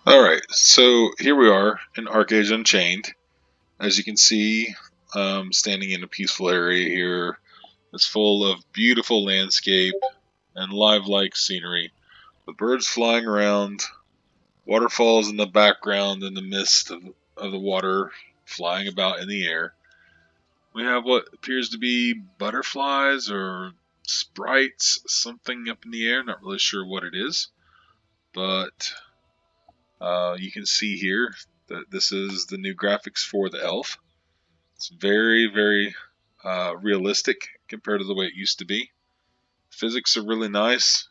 Alright, so here we are in Archeage Unchained. As you can see, standing in a peaceful area here. It's full of beautiful landscape and lifelike scenery, with birds flying around, waterfalls in the background in the mist of the water flying about in the air. We have what appears to be butterflies or sprites, something up in the air, not really sure what it is, but you can see here that this is the new graphics for the elf. It's very realistic compared to the way it used to be. Physics are really nice,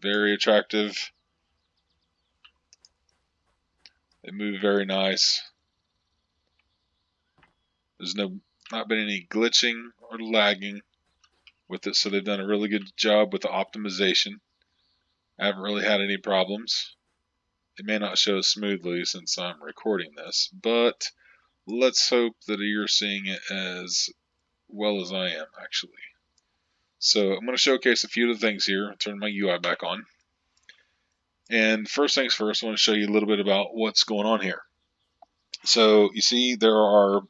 very attractive. They move very nice. There's not been any glitching or lagging with it, so they've done a really good job with the optimization. I haven't really had any problems. It may not show smoothly since I'm recording this, but let's hope that you're seeing it as well as I am, actually. So I'm going to showcase a few of the things here, turn my UI back on. And first things first, I want to show you a little bit about what's going on here. So you see there are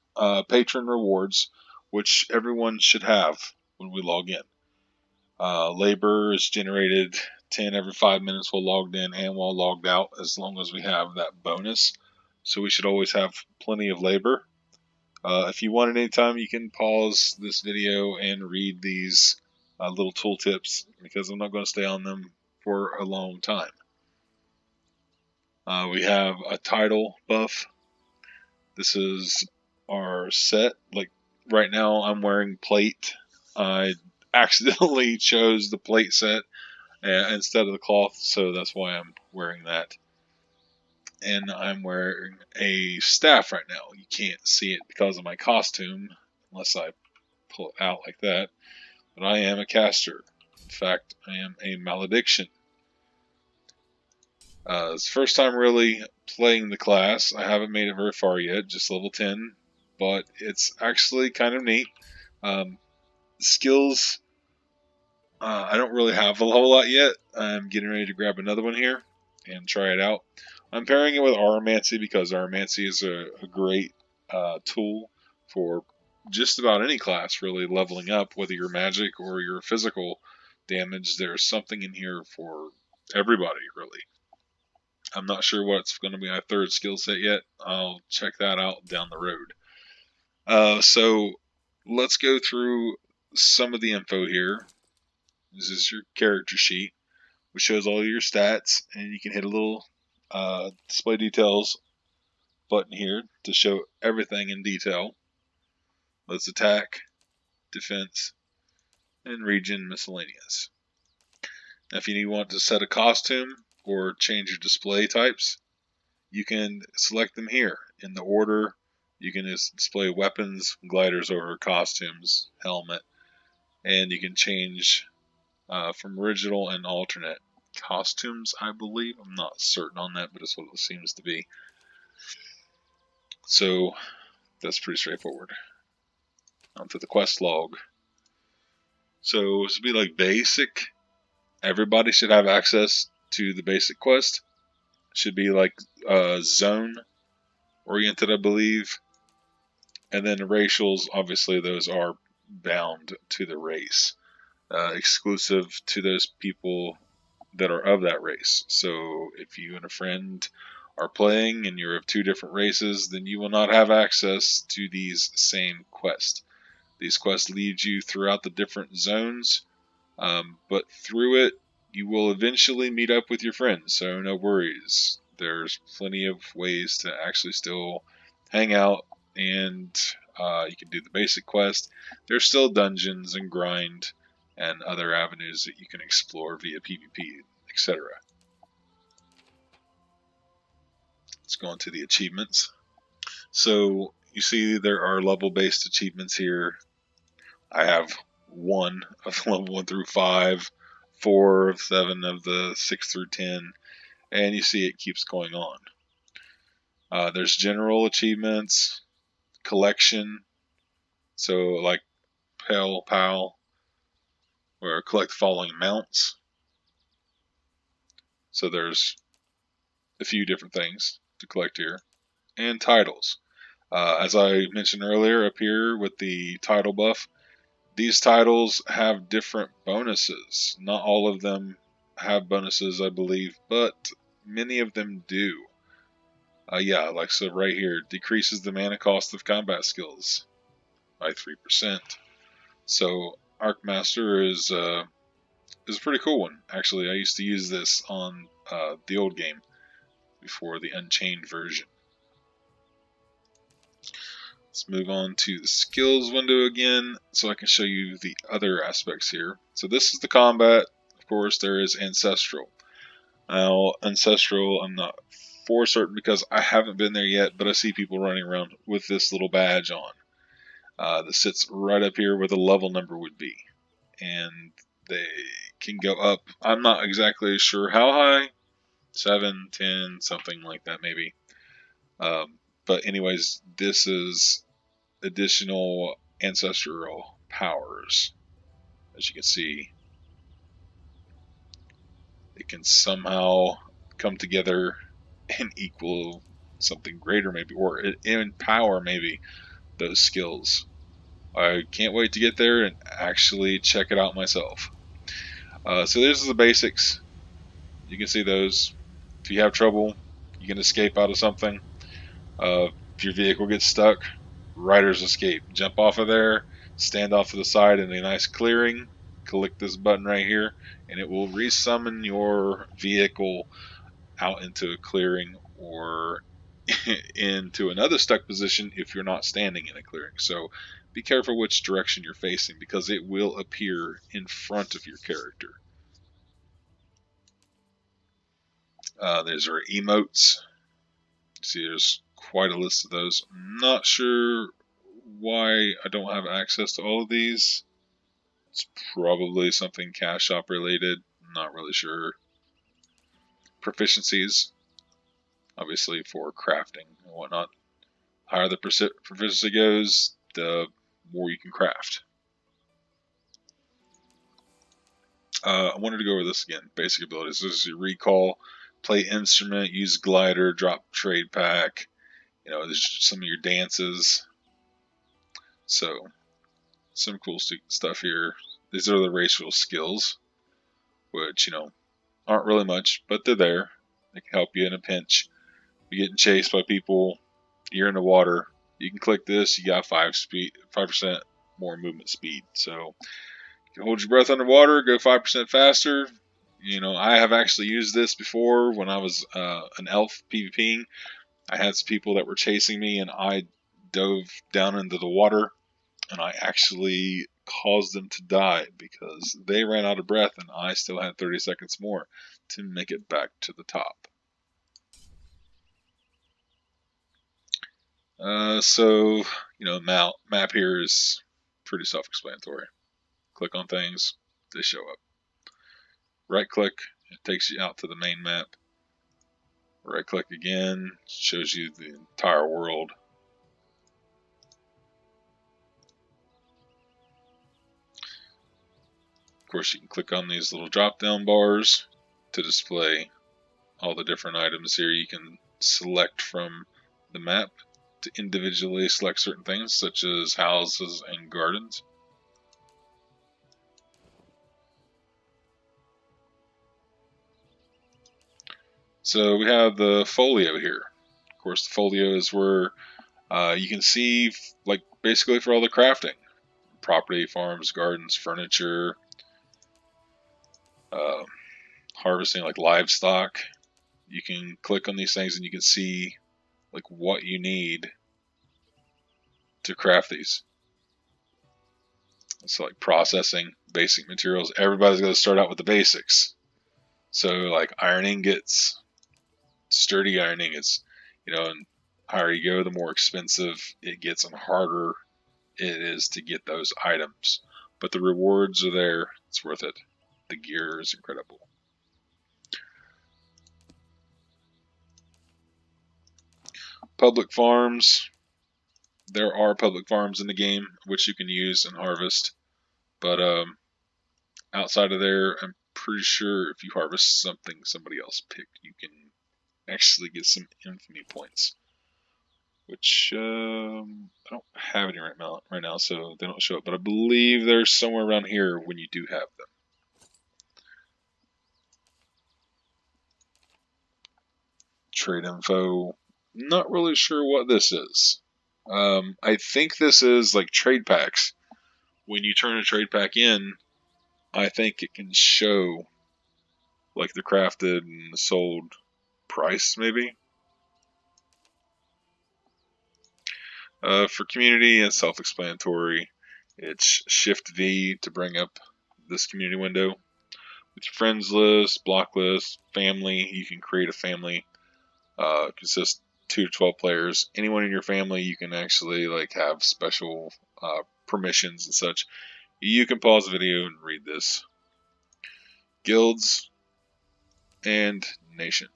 patron rewards, which everyone should have when we log in. Labor is generated 10 every 5 minutes while logged in and while logged out, as long as we have that bonus. So we should always have plenty of labor. If you want it anytime, you can pause this video and read these little tooltips, because I'm not going to stay on them for a long time. We have a title buff. This is our set. Like right now, I'm wearing plate. I accidentally chose the plate set instead of the cloth, so that's why I'm wearing that. And I'm wearing a staff right now. You can't see it because of my costume, unless I pull it out like that. But I am a caster. In fact, I am a malediction. It's the first time really playing the class. I haven't made it very far yet, just level 10, but it's actually kind of neat. Skills, I don't really have a whole lot yet. I'm getting ready to grab another one here and try it out. I'm pairing it with Aromancy because Aromancy is a great tool for just about any class, really, leveling up, whether you're magic or you're physical damage. There's something in here for everybody, really. I'm not sure what's going to be my third skill set yet. I'll check that out down the road. So let's go through some of the info here. This is your character sheet, which shows all your stats, and you can hit a little display details button here to show everything in detail. Let's attack, defense, and region miscellaneous. Now, if you want to set a costume or change your display types, you can select them here in the order. You can just display weapons, gliders over costumes, helmet, and you can change from original and alternate costumes, I believe. I'm not certain on that, but it's what it seems to be. So that's pretty straightforward. Onto the quest log. So this would be like basic. Everybody should have access to the basic quest. It should be like zone oriented, I believe. And then the racials, obviously those are bound to the race, exclusive to those people that are of that race. So if you and a friend are playing and you're of two different races, then you will not have access to these same quests. These quests lead you throughout the different zones, but through it you will eventually meet up with your friends, so no worries. There's plenty of ways to actually still hang out, and you can do the basic quest. There's still dungeons and grind and other avenues that you can explore via PvP, etc. Let's go on to the achievements. So you see there are level-based achievements here. I have one of level 1 through 5, 4 of 7 of the 6 through 10, and you see it keeps going on. There's general achievements, collection, so like Pal Pal, where collect the following mounts. So there's a few different things to collect here. And titles. As I mentioned earlier up here with the title buff, these titles have different bonuses. Not all of them have bonuses, I believe, but many of them do. Yeah, like so right here, decreases the mana cost of combat skills by 3%. So Arcmaster is a pretty cool one. Actually, I used to use this on the old game before the Unchained version. Let's move on to the skills window again so I can show you the other aspects here. So this is the combat. Of course, there is Ancestral. Now, Ancestral, I'm not for certain because I haven't been there yet, but I see people running around with this little badge on. That sits right up here where the level number would be. And they can go up. I'm not exactly sure how high. 7, 10, something like that maybe. But anyways, this is additional ancestral powers. As you can see, it can somehow come together and equal something greater maybe, or empower maybe those skills. I can't wait to get there and actually check it out myself. So there's the basics. You can see those. If you have trouble, you can escape out of something. If your vehicle gets stuck, Rider's Escape. Jump off of there, stand off to the side in a nice clearing, click this button right here, and it will resummon your vehicle out into a clearing or into another stuck position if you're not standing in a clearing. So be careful which direction you're facing because it will appear in front of your character. There's our emotes. See, there's quite a list of those. I'm not sure why I don't have access to all of these. It's probably something cash shop related. I'm not really sure. Proficiencies, obviously for crafting and whatnot. Higher the proficiency goes, the more you can craft. I wanted to go over this again. Basic abilities. This is your recall, play instrument, use glider, drop trade pack. There's some of your dances. So, some cool stuff here. These are the racial skills, which, aren't really much, but they're there. They can help you in a pinch. You're getting chased by people, you're in the water. You can click this, you got 5% more movement speed. So, you can hold your breath underwater, go 5% faster. I have actually used this before when I was an elf PvPing. I had some people that were chasing me, and I dove down into the water, and I actually caused them to die because they ran out of breath, and I still had 30 seconds more to make it back to the top. So, map here is pretty self-explanatory. Click on things, they show up. Right click, it takes you out to the main map. Right click again, shows you the entire world. Of course, you can click on these little drop down bars to display all the different items here. You can select from the map to individually select certain things such as houses and gardens. So we have the folio here. Of course, the folio is where you can see basically for all the crafting. Property, farms, gardens, furniture, harvesting like livestock. You can click on these things and you can see what you need to craft these. So processing basic materials. Everybody's going to start out with the basics. So iron ingots, sturdy iron ingots, and higher you go, the more expensive it gets and harder it is to get those items. But the rewards are there. It's worth it. The gear is incredible. Public farms. There are public farms in the game which you can use and harvest. But outside of there, I'm pretty sure if you harvest something somebody else picked, you can actually get some infamy points, which I don't have any right now, so they don't show up. But I believe they're somewhere around here when you do have them. Trade info. Not really sure what this is. I think this is like trade packs. When you turn a trade pack in, I think it can show like the crafted and the sold price, maybe. For community, it's self-explanatory. It's Shift V to bring up this community window. With your friends list, block list, family, you can create a family. Consists 2 to 12 players. Anyone in your family, you can actually like have special permissions and such. You can pause the video and read this. Guilds and nation.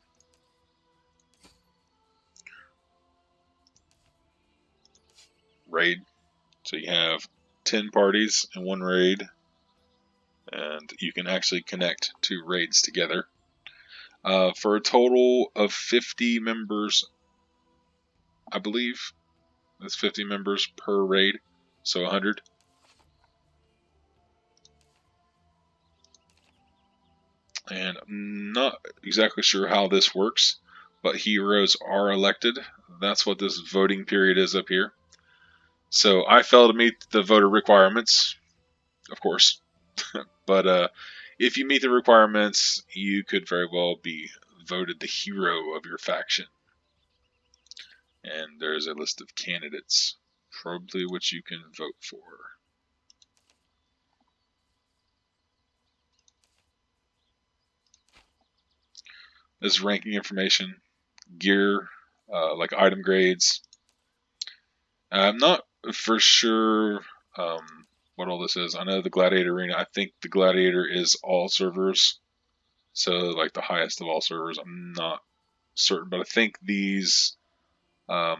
Raid. So you have 10 parties in one raid, and you can actually connect 2 raids together. For a total of 50 members, I believe. That's 50 members per raid, so 100. And I'm not exactly sure how this works, but heroes are elected. That's what this voting period is up here. So I failed to meet the voter requirements, of course. But if you meet the requirements, you could very well be voted the hero of your faction. And there's a list of candidates, probably which you can vote for. This is ranking information, gear, like item grades. I'm not for sure what all this is. I know the Gladiator Arena. I think the Gladiator is all servers, so like the highest of all servers. I'm not certain, but I think these are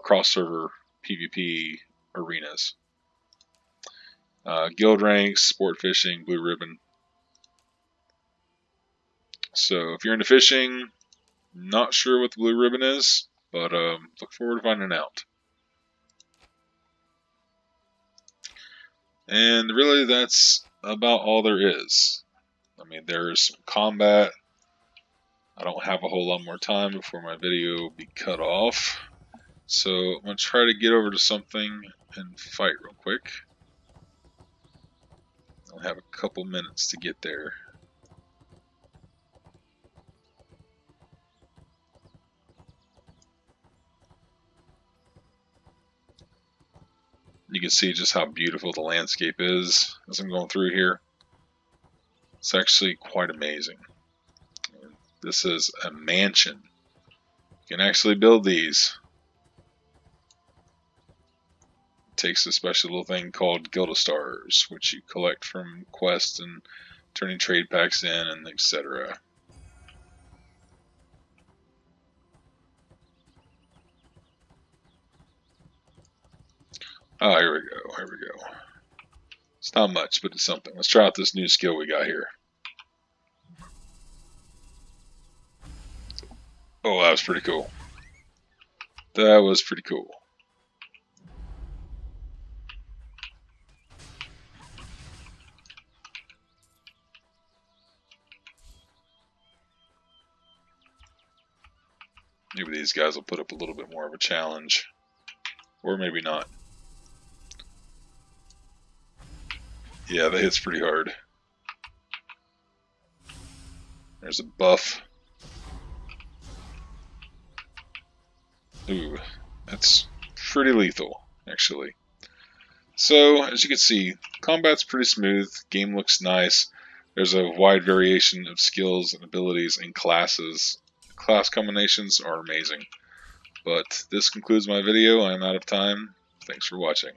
cross-server PvP arenas. Guild ranks, sport fishing, blue ribbon. So if you're into fishing, not sure what the blue ribbon is, but look forward to finding out. And really, that's about all there is. I mean, there's some combat. I don't have a whole lot more time before my video will be cut off. So I'm going to try to get over to something and fight real quick. I'll have a couple minutes to get there. You can see just how beautiful the landscape is as I'm going through here. It's actually quite amazing. This is a mansion. You can actually build these. It takes a special little thing called Guild of Stars, which you collect from quests and turning trade packs in and etc. Oh, here we go, here we go. It's not much, but it's something. Let's try out this new skill we got here. Oh, that was pretty cool. That was pretty cool. Maybe these guys will put up a little bit more of a challenge. Or maybe not. Yeah, that hits pretty hard. There's a buff. Ooh, that's pretty lethal, actually. So, as you can see, combat's pretty smooth, game looks nice. There's a wide variation of skills and abilities and classes. Class combinations are amazing. But this concludes my video. I'm out of time. Thanks for watching.